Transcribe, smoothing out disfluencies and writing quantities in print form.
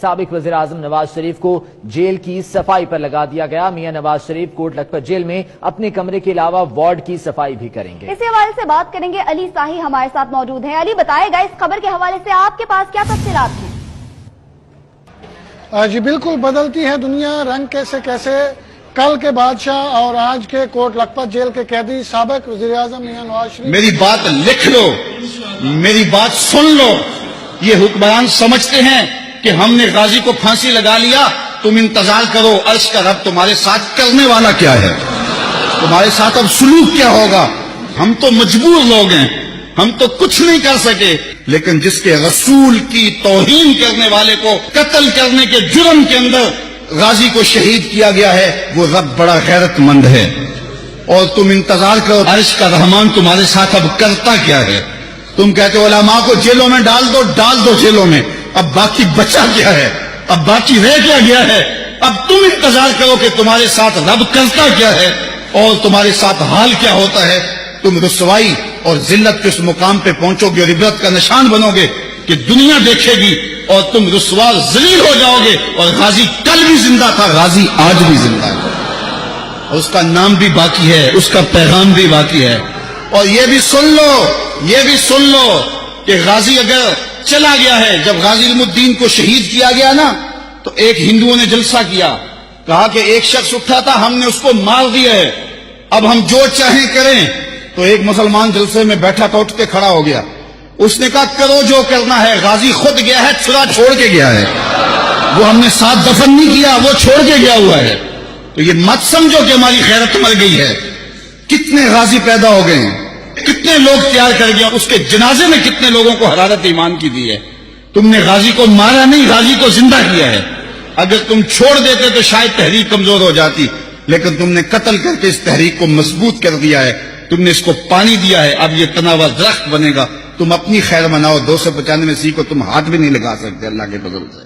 سابق وزیر اعظم نواز شریف کو جیل کی صفائی پر لگا دیا گیا۔ میاں نواز شریف کوٹ لکھپت جیل میں اپنے کمرے کے علاوہ وارڈ کی صفائی بھی کریں گے۔ اسی حوالے سے بات کریں گے، علی صاحی ہمارے ساتھ موجود ہیں۔ علی بتائے گا اس خبر کے حوالے سے آپ کے پاس کیا تفصیلات ہیں؟ جی بالکل بدلتی ہے دنیا، رنگ کیسے کیسے۔ کل کے بادشاہ اور آج کے کوٹ لکھپت جیل کے قیدی سابق وزیر اعظم میاں نواز شریف، میری بات لکھ لو، میری بات سن لو۔ یہ حکمران سمجھتے ہیں کہ ہم نے غازی کو پھانسی لگا لیا، تم انتظار کرو عرش کا رب تمہارے ساتھ کرنے والا کیا ہے، تمہارے ساتھ اب سلوک کیا ہوگا۔ ہم تو مجبور لوگ ہیں، ہم تو کچھ نہیں کر سکے، لیکن جس کے رسول کی توہین کرنے والے کو قتل کرنے کے جرم کے اندر غازی کو شہید کیا گیا ہے، وہ رب بڑا غیرت مند ہے۔ اور تم انتظار کرو عرش کا رحمان تمہارے ساتھ اب کرتا کیا ہے۔ تم کہتے ہو علماء کو جیلوں میں ڈال دو جیلوں میں، اب باقی بچا کیا ہے، اب باقی رہ کیا گیا ہے۔ اب تم انتظار کرو کہ تمہارے ساتھ رب کرتا کیا ہے اور تمہارے ساتھ حال کیا ہوتا ہے۔ تم رسوائی اور ذلت کے اس مقام پہ پہنچو گے اور عبرت کا نشان بنو گے کہ دنیا دیکھے گی، اور تم رسوا ذلیل ہو جاؤ گے۔ اور غازی کل بھی زندہ تھا، غازی آج بھی زندہ ہے، اور اس کا نام بھی باقی ہے، اس کا پیغام بھی باقی ہے۔ اور یہ بھی سن لو کہ غازی اگر چلا گیا ہے، جب غازی علم الدین کو شہید کیا گیا نا، تو ایک ہندوؤں نے جلسہ کیا، کہا کہ ایک شخص اٹھا تھا، ہم نے اس کو مار دیا ہے، اب ہم جو چاہیں کریں۔ تو ایک مسلمان جلسے میں بیٹھا تھا، اٹھ کے کھڑا ہو گیا، اس نے کہا کرو جو کرنا ہے، غازی خود گیا ہے، چھرا چھوڑ کے گیا ہے، وہ ہم نے ساتھ دفن نہیں کیا، وہ چھوڑ کے گیا ہوا ہے۔ تو یہ مت سمجھو کہ ہماری خیرت مر گئی ہے۔ کتنے غازی پیدا ہو گئے ہیں، کتنے لوگ تیار کر گئے، اس کے جنازے میں کتنے لوگوں کو حرارت ایمان کی دی ہے۔ تم نے غازی کو مارا نہیں، غازی کو زندہ کیا ہے۔ اگر تم چھوڑ دیتے تو شاید تحریک کمزور ہو جاتی، لیکن تم نے قتل کر کے اس تحریک کو مضبوط کر دیا ہے، تم نے اس کو پانی دیا ہے، اب یہ تناور درخت بنے گا۔ تم اپنی خیر مناؤ، 295 میں تم ہاتھ بھی نہیں لگا سکتے اللہ کے فضل سے۔